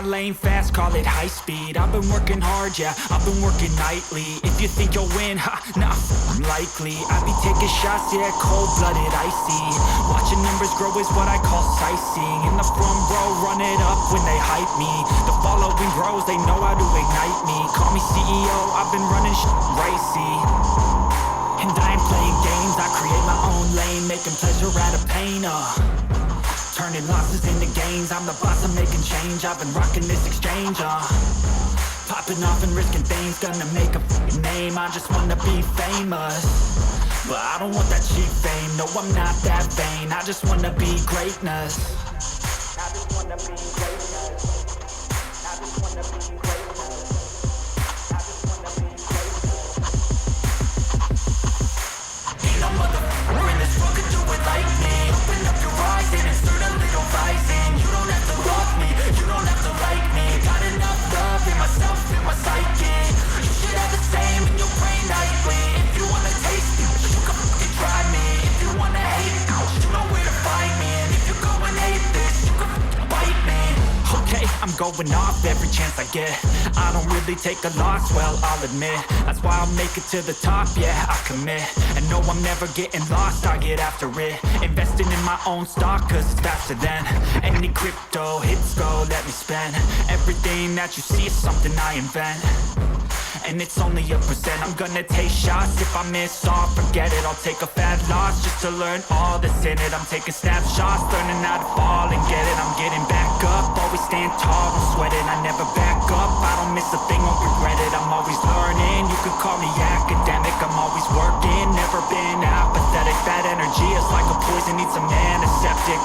my lane fast, call it high speed. I've been working hard, yeah, I've been working nightly. If you think you'll win, ha, nah, unlikely. I be taking shots, yeah, cold-blooded, icy. Watching numbers grow is what I call sightseeing. In the front row, run it up when they hype me. The following grows, they know how to ignite me. Call me CEO, I've been running ricey. And I ain't playing games, I create my own lane, making pleasure out of pain, turning losses into gains, I'm the boss, I'm making change. I've been rocking this exchange, popping off and risking things, gonna make a f***ing name. I just wanna be famous, but I don't want that cheap fame. No, I'm not that vain, I just wanna be greatness. I just wanna be greatness. I just wanna be greatness. I just wanna be greatness. Ain't no motherfucker in this world could do it like me. Open up your eyes and insert a little rising. You don't have to love me, you don't have to like me. Got enough love in myself, in my psyche. You should have the same in your brain nightly. If you wanna taste it, you can fucking try me. If you wanna hate it, you know where to find me. And if you go and hate this, you can fucking bite me. Okay, I'm going off every chance I get. I don't really take a loss, well, I'll admit. That's why I'll make it to the top, yeah, I commit. And no, I'm never getting lost, I get after it. Investing in my own stock, cause it's faster than any crypto hits go, let me spend. Everything that you see is something I invent, and it's only a percent. I'm gonna take shots, if I miss all, forget it. I'll take a fat loss just to learn all that's in it. I'm taking snapshots, learning how to fall and get it. I'm getting back up, always stand tall, don't sweat it. I never back up, I don't miss a thing, won't regret it. I'm always learning, you could call me academic. I'm always working, never been apathetic. That energy is like a poison, needs some antiseptic.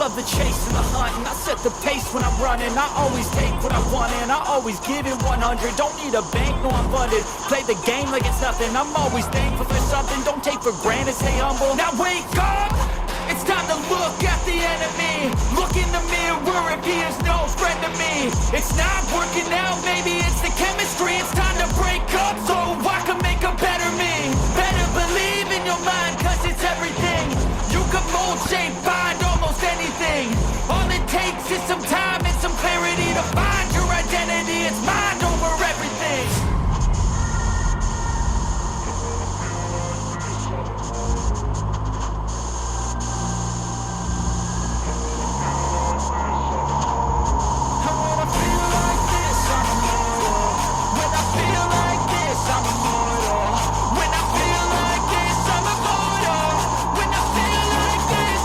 The chase and the hunt, and I set the pace when I'm running. I always take what I want and I always give it 100. Don't need a bank, no I'm funded. Play the game like it's nothing. I'm always thankful for something. Don't take for granted, stay humble. Now wake up! It's time to look at the enemy. Look in the mirror if he is no friend to me. It's not working out, maybe it's the chemistry. It's time to break up so I can make a better me. Better believe in your mind, cause it's everything. You can mold, shape, find almost anything. All it takes is some time and some clarity to find your identity. It's mind over everything. I wanna feel like this, I'm immortal. When I feel like this, I'm immortal. When I feel like this, I'm immortal. When I feel like this,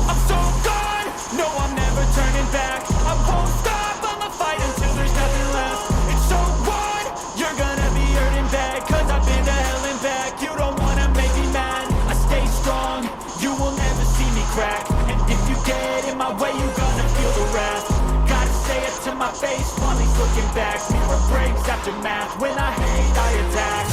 I'm so gone. No, I'm never turning back. I won't stop, I'ma fight until there's nothing left. It's so what? You're gonna be hurting bad, cause I've been to hell and back. You don't wanna make me mad. I stay strong, you will never see me crack. And if you get in my way, you're gonna feel the wrath. Gotta say it to my face while he's looking back. Mirror breaks after math. When I hate, I attack.